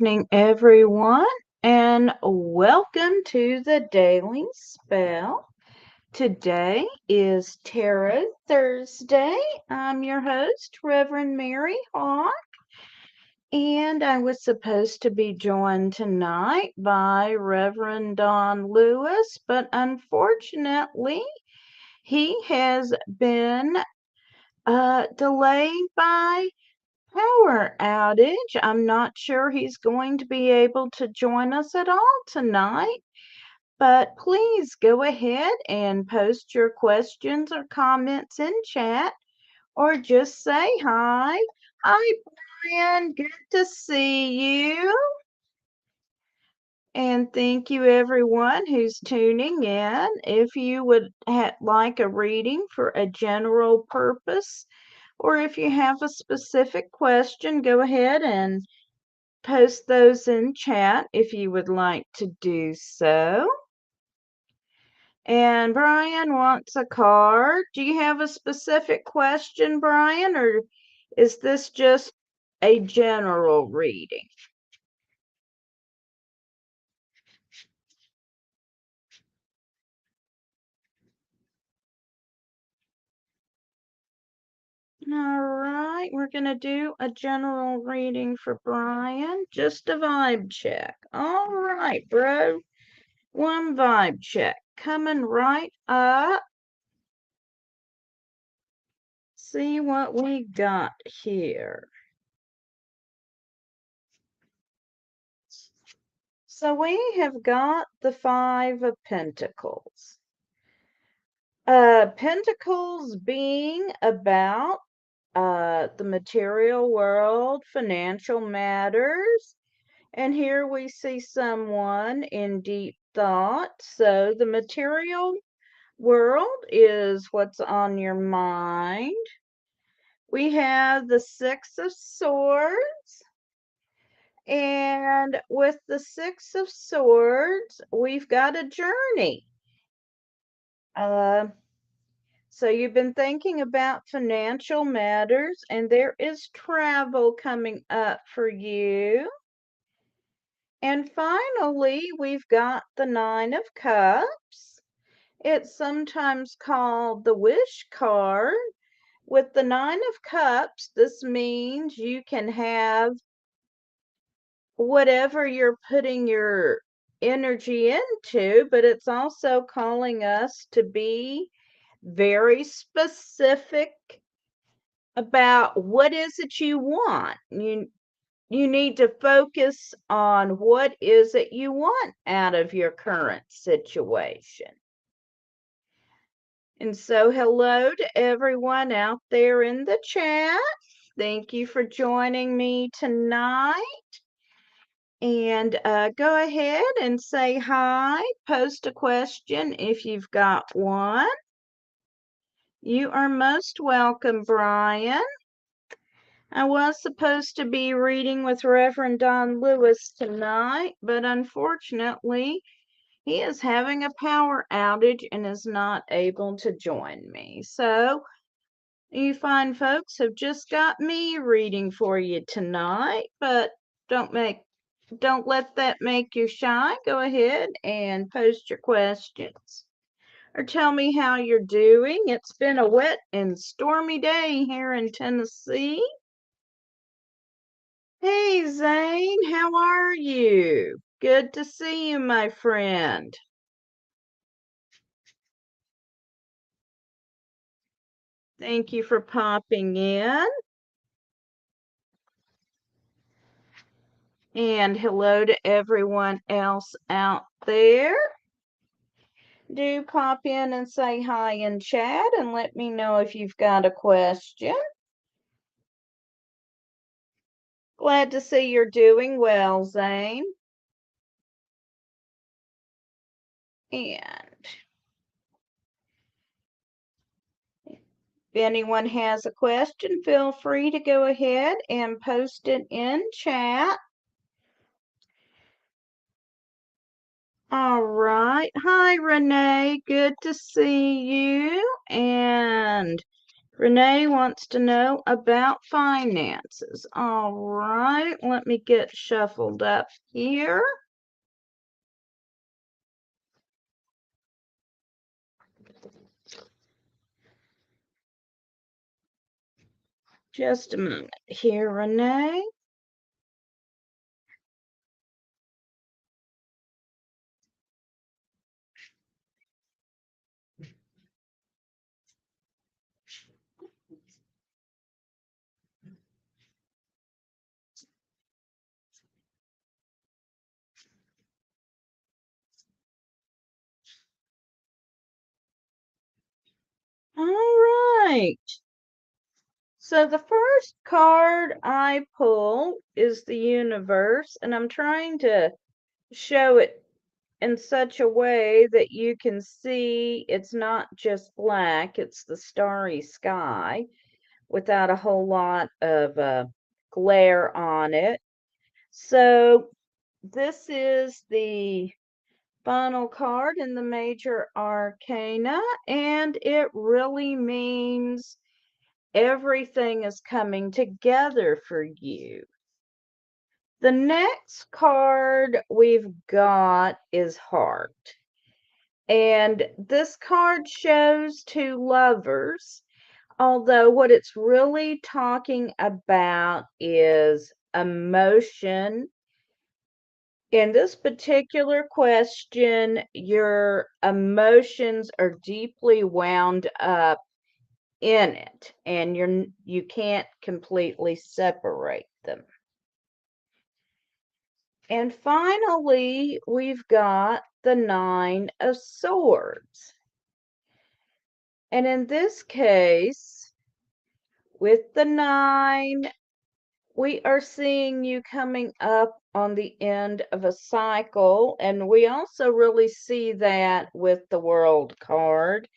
evening, everyone, and welcome to the Daily Spell. Today is Tarot Thursday. I'm your host, Reverend Mary Hawk, and I was supposed to be joined tonight by Reverend Don Lewis, but unfortunately, he has been delayed by power outage. I'm not sure he's going to be able to join us at all tonight, but please go ahead and post your questions or comments in chat or just say hi. Hi, Brian. Good to see you. And thank you, everyone who's tuning in. If you would like a reading for a general purpose, or if you have a specific question, go ahead and post those in chat if you would like to do so. And Brian wants a card. Do you have a specific question, Brian, or is this just a general reading? All right, we're going to do a general reading for Brian. Just a vibe check. All right, bro. One vibe check coming right up. See what we got here. So we have got the Five of Pentacles. Pentacles being about the material world, financial matters. And here we see someone in deep thought. So the material world is what's on your mind. We have the Six of Swords. And with the Six of Swords, we've got a journey. So you've been thinking about financial matters, and there is travel coming up for you. And finally, we've got the Nine of Cups. It's sometimes called the Wish card. With the Nine of Cups, this means you can have whatever you're putting your energy into, but it's also calling us to be very specific about what is it you want. You need to focus on what is it you want out of your current situation. And so hello to everyone out there in the chat. Thank you for joining me tonight. And go ahead and say hi. Post a question if you've got one. You are most welcome, Brian. I was supposed to be reading with Reverend Don Lewis tonight, but unfortunately, he is having a power outage and is not able to join me. So, you fine folks have just got me reading for you tonight, but don't let that make you shy. Go ahead and post your questions or tell me how you're doing. It's been a wet and stormy day here in Tennessee. Hey, Zane, how are you? Good to see you, my friend. Thank you for popping in. And hello to everyone else out there. Do pop in and say hi in chat and let me know if you've got a question. Glad to see you're doing well, Zane. And if anyone has a question, feel free to go ahead and post it in chat. All right. Hi, Renee. Good to see you. And Renee wants to know about finances. All right, let me get shuffled up here. Just a moment here, Renee. All right. So the first card I pull is the universe, and I'm trying to show it in such a way that you can see it's not just black, it's the starry sky without a whole lot of glare on it. So this is the final card in the major arcana, and it really means everything is coming together for you. The next card we've got is Heart. And this card shows two lovers, although what it's really talking about is emotion. In this particular question, your emotions are deeply wound up in it, and you can't completely separate them. And finally, we've got the Nine of Swords. And in this case, with the 9, we are seeing you coming up on the end of a cycle, and we also really see that with the World card.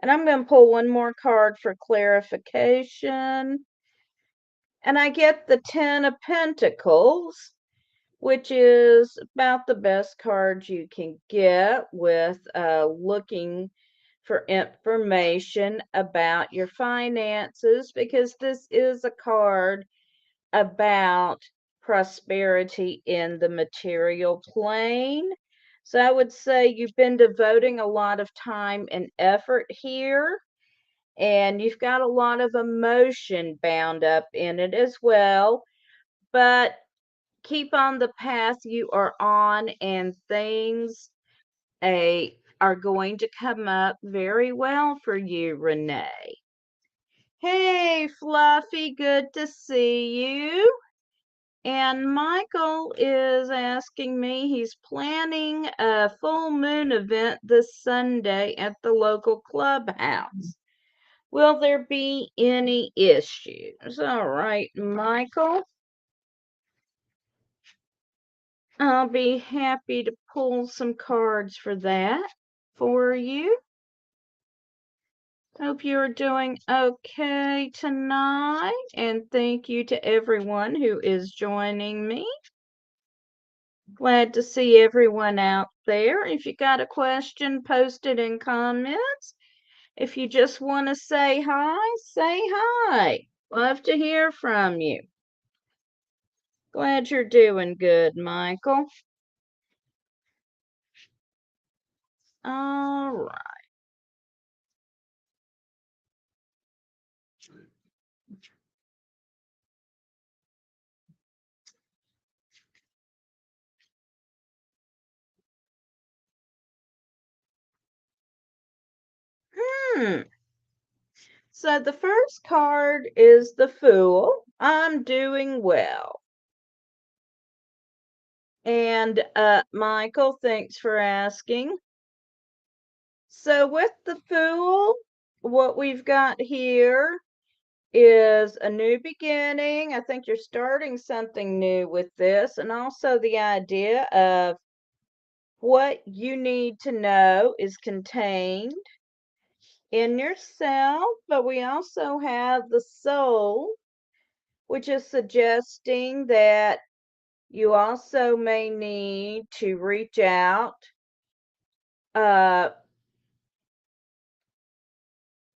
And I'm going to pull one more card for clarification. And I get the 10 of Pentacles, which is about the best card you can get with looking for information about your finances, because this is a card about prosperity in the material plane. So I would say you've been devoting a lot of time and effort here, and you've got a lot of emotion bound up in it as well. But keep on the path you are on, and things are going to come up very well for you, Renee. Hey, Fluffy, good to see you. And Michael is asking me, he's planning a full moon event this Sunday at the local clubhouse. Will there be any issues? All right, Michael. I'll be happy to pull some cards for that for you. Hope you're doing okay tonight, and thank you to everyone who is joining me. Glad to see everyone out there. If you got a question, post it in comments. If you just want to say hi, say hi. Love to hear from you. Glad you're doing good, Michael. All right. So the first card is the Fool. I'm doing well. And Michael, thanks for asking. So with the Fool, what we've got here is a new beginning. I think you're starting something new with this, and also the idea of what you need to know is contained in yourself, but we also have the Soul, which is suggesting that you also may need to reach out uh,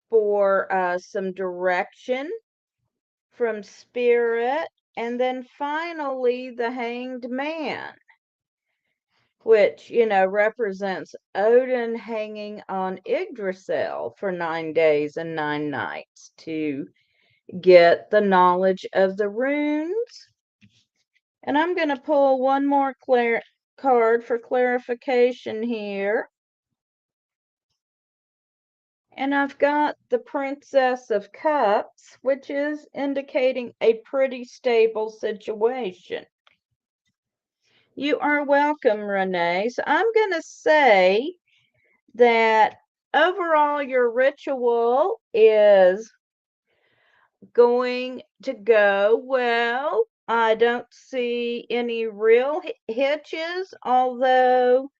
for some direction from spirit. And then finally, the Hanged Man, which, represents Odin hanging on Yggdrasil for 9 days and 9 nights to get the knowledge of the runes. And I'm going to pull one more card for clarification here. And I've got the Princess of Cups, which is indicating a pretty stable situation. You are welcome, Renee. So I'm going to say that overall your ritual is going to go well. I don't see any real hitches, although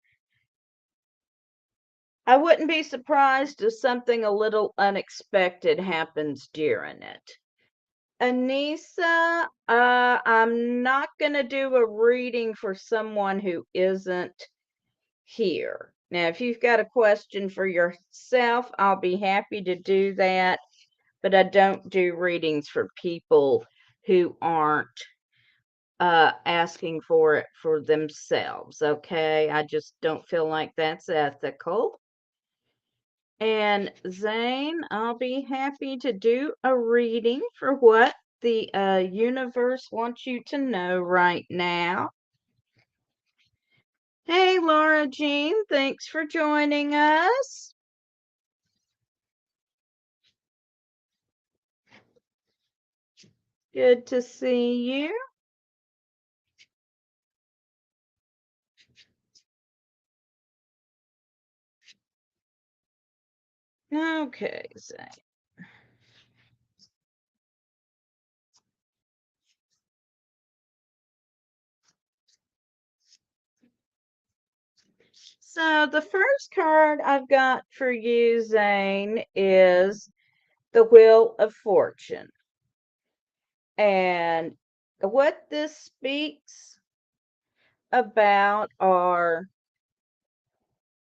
I wouldn't be surprised if something a little unexpected happens during it. Anissa, I'm not going to do a reading for someone who isn't here. Now, if you've got a question for yourself, I'll be happy to do that, but I don't do readings for people who aren't asking for it for themselves, okay? I just don't feel like that's ethical. And Zane, I'll be happy to do a reading for what the universe wants you to know right now. Hey, Laura Jean, thanks for joining us. Good to see you. Okay, Zane. So the first card I've got for you, Zane, is the Wheel of Fortune. And what this speaks about are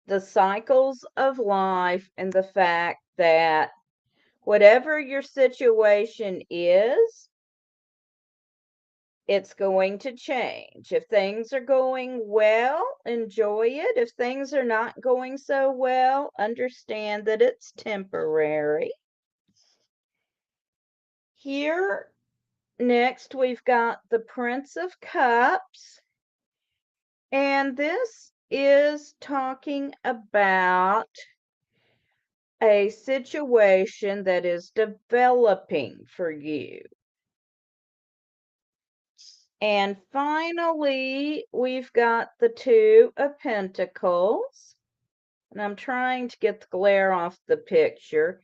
the cycles of life and the fact that whatever your situation is, it's going to change. If things are going well, enjoy it. If things are not going so well, understand that it's temporary. Here, next, we've got the Prince of Cups. And this is talking about a situation that is developing for you. And finally, we've got the Two of Pentacles. And I'm trying to get the glare off the picture.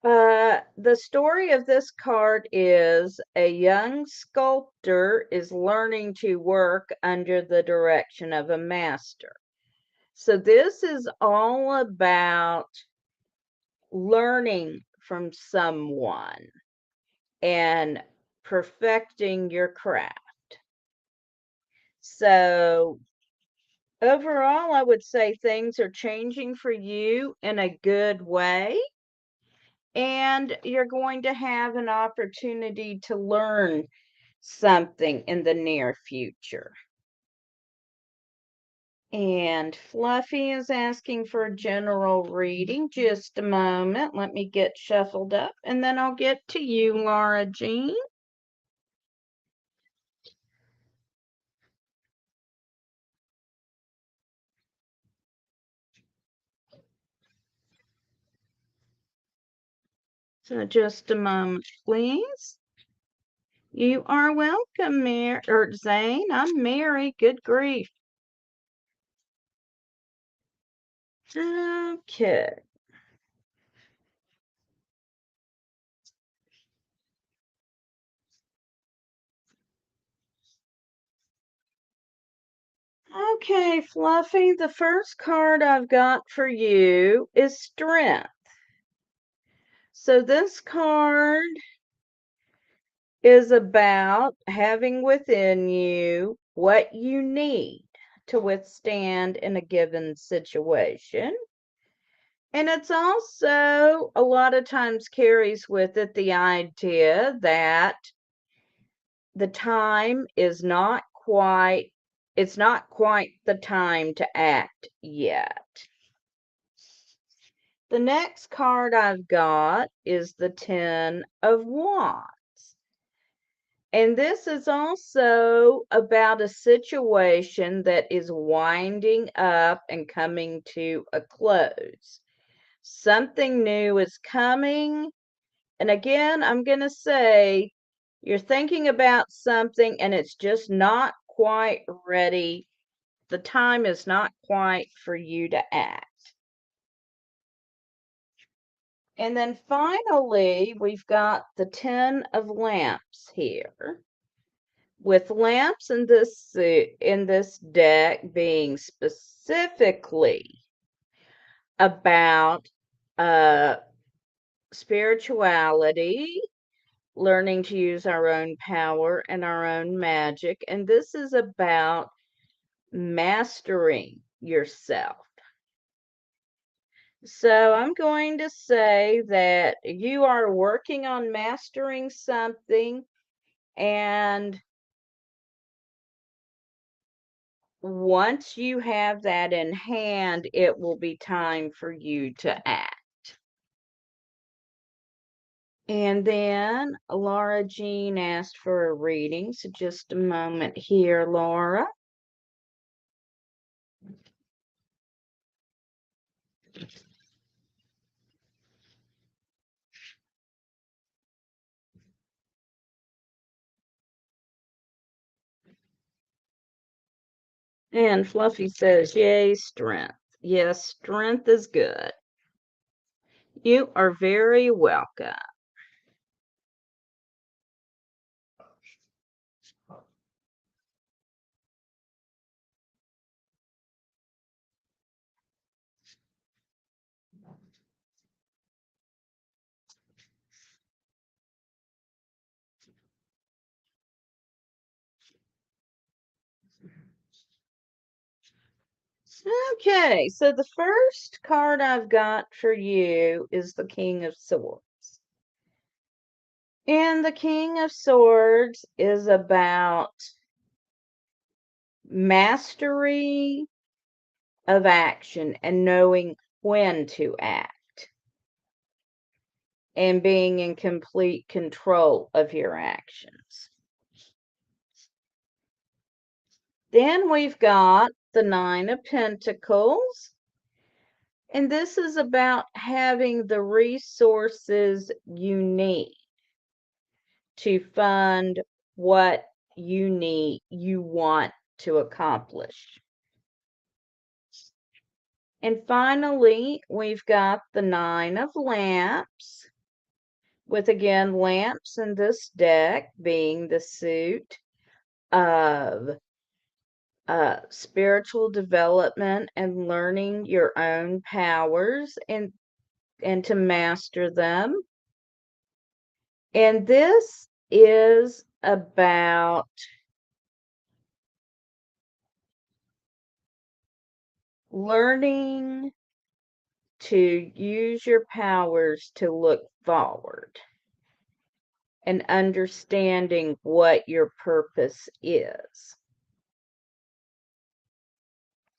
The story of this card is a young sculptor is learning to work under the direction of a master. So this is all about learning from someone and perfecting your craft. So overall, I would say things are changing for you in a good way. And you're going to have an opportunity to learn something in the near future. And Fluffy is asking for a general reading. Just a moment. Let me get shuffled up, and then I'll get to you, Laura Jean. So just a moment, please. You are welcome, Zane. I'm Mary. Good grief. Okay. Okay, Fluffy, the first card I've got for you is Strength. So this card is about having within you what you need to withstand in a given situation. And it's also a lot of times carries with it the idea that the time is not quite, it's not quite the time to act yet. The next card I've got is the Ten of Wands. And this is also about a situation that is winding up and coming to a close. Something new is coming. And again, I'm going to say you're thinking about something and it's just not quite ready. The time is not quite for you to act. And then finally, we've got the Ten of Lamps here, with lamps in this deck being specifically about spirituality, learning to use our own power and our own magic, and this is about mastering yourself. So I'm going to say that you are working on mastering something, and once you have that in hand, it will be time for you to act. And then Laura Jean asked for a reading, so just a moment here, Laura. And Fluffy says, yay, strength. Yes, strength is good. You are very welcome. Okay, so the first card I've got for you is the King of Swords. And the King of Swords is about mastery of action and knowing when to act and being in complete control of your actions. Then we've got the Nine of Pentacles. And this is about having the resources you need to fund what you want to accomplish. And finally, we've got the Nine of Lamps, with again lamps in this deck being the suit of spiritual development and learning your own powers and to master them. And this is about learning to use your powers to look forward and understanding what your purpose is.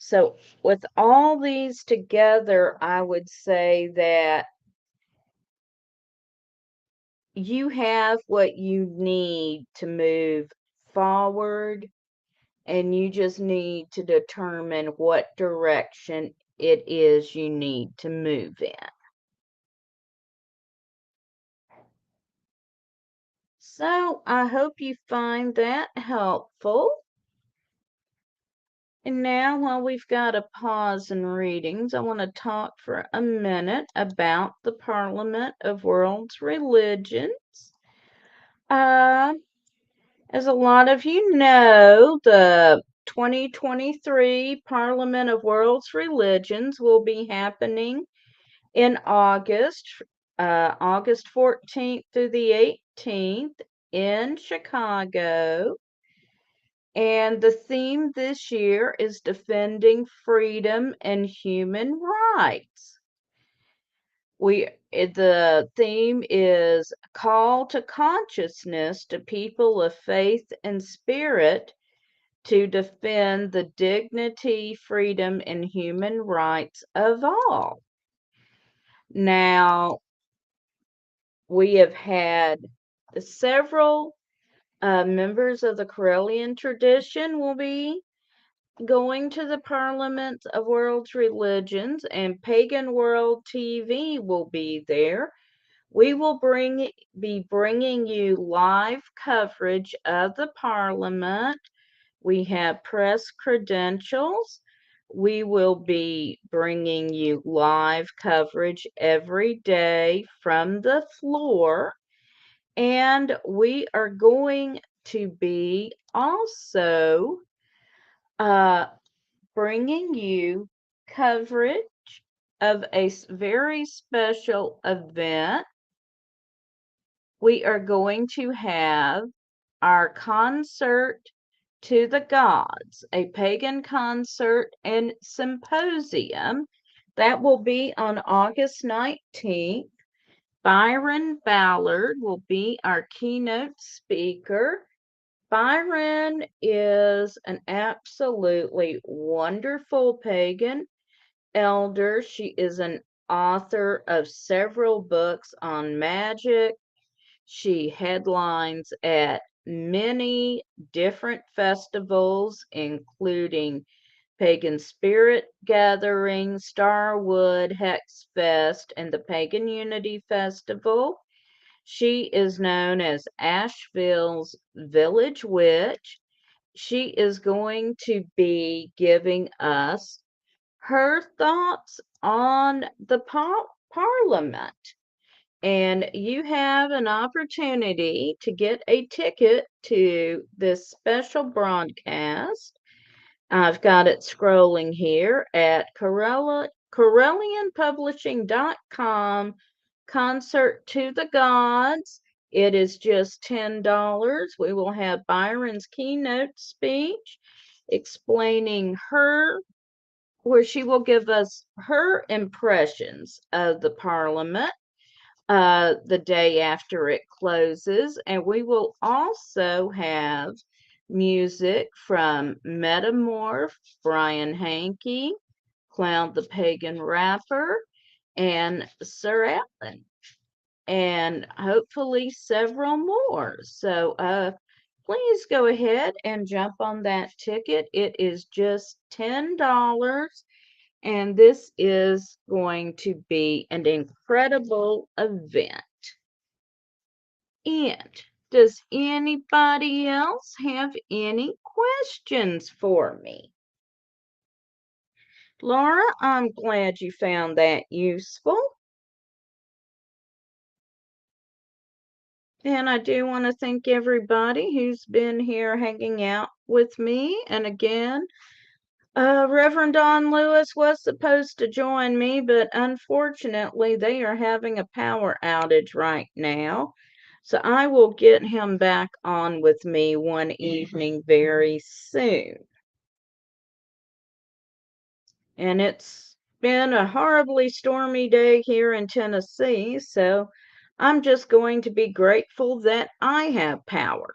So with all these together, I would say that you have what you need to move forward, and you just need to determine what direction it is you need to move in. So I hope you find that helpful. And now, while we've got a pause in readings, I want to talk for a minute about the Parliament of World's Religions. As a lot of you know, the 2023 Parliament of World's Religions will be happening in August, August 14th through the 18th in Chicago. And the theme this year is defending freedom and human rights. The theme is Call to Consciousness to People of Faith and Spirit to Defend the Dignity, Freedom, and Human Rights of All. Now, we have had several members of the Correllian tradition will be going to the Parliament of World's Religions, and Pagan World TV will be there. We will be bringing you live coverage of the Parliament. We have press credentials. We will be bringing you live coverage every day from the floor. And we are going to be also bringing you coverage of a very special event. We are going to have our concert to the gods, a pagan concert and symposium that will be on August 19th. Byron Ballard will be our keynote speaker. Byron is an absolutely wonderful pagan elder. She is an author of several books on magic. She headlines at many different festivals, including Pagan Spirit Gathering, Starwood, Hex Fest, and the Pagan Unity Festival. She is known as Asheville's Village Witch. She is going to be giving us her thoughts on the Parliament. And you have an opportunity to get a ticket to this special broadcast. I've got it scrolling here at CorrellianPublishing.com, Concert to the Gods. It is just $10. We will have Byron's keynote speech explaining where she will give us her impressions of the Parliament the day after it closes. And we will also have music from Metamorph, Brian Hankey, Cloud the Pagan Rapper, and Sir Alan, and hopefully several more. So please go ahead and jump on that ticket. It is just $10. And this is going to be an incredible event. And does anybody else have any questions for me? Laura, I'm glad you found that useful. And I do want to thank everybody who's been here hanging out with me. And again, Reverend Don Lewis was supposed to join me, but unfortunately, they are having a power outage right now. So I will get him back on with me one evening very soon. And it's been a horribly stormy day here in Tennessee, so I'm just going to be grateful that I have power.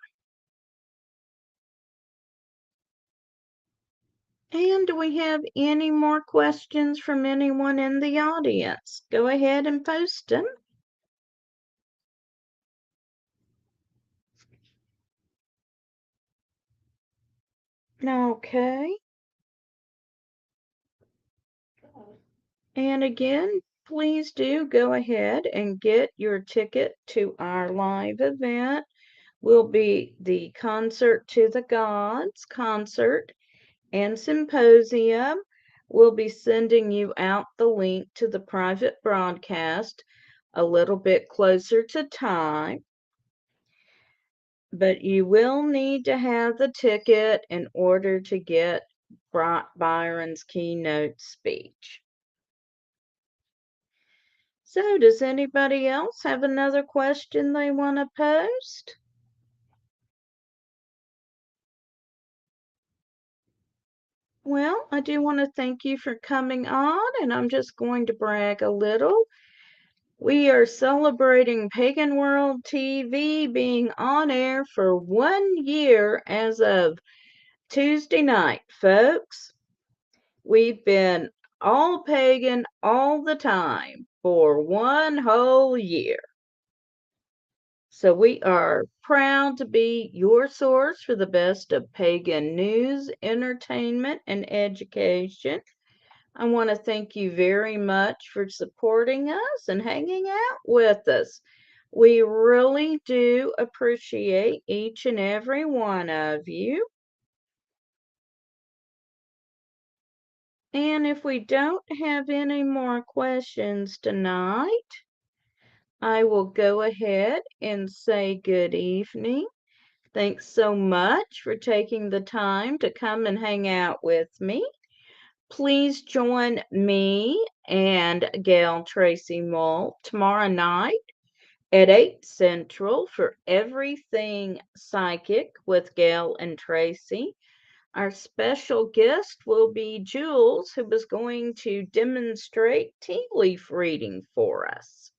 And do we have any more questions from anyone in the audience? Go ahead and post them. Okay. And again, please do go ahead and get your ticket to our live event. Will be the Concert to the Gods concert and symposium. We'll be sending you out the link to the private broadcast a little bit closer to time. But you will need to have the ticket in order to get Byron's keynote speech. So, does anybody else have another question they want to post? Well, I do want to thank you for coming on, and I'm just going to brag a little. We are celebrating Pagan World TV being on air for 1 year as of Tuesday night, folks. We've been all pagan all the time for 1 whole year. So we are proud to be your source for the best of pagan news, entertainment, and education. I want to thank you very much for supporting us and hanging out with us. We really do appreciate each and every one of you. And if we don't have any more questions tonight, I will go ahead and say good evening. Thanks so much for taking the time to come and hang out with me. Please join me and Gail Tracy Mull tomorrow night at 8 Central for Everything Psychic with Gail and Tracy. Our special guest will be Jules, who is going to demonstrate tea leaf reading for us.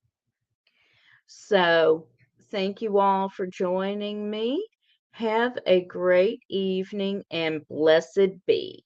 So, thank you all for joining me. Have a great evening and blessed be.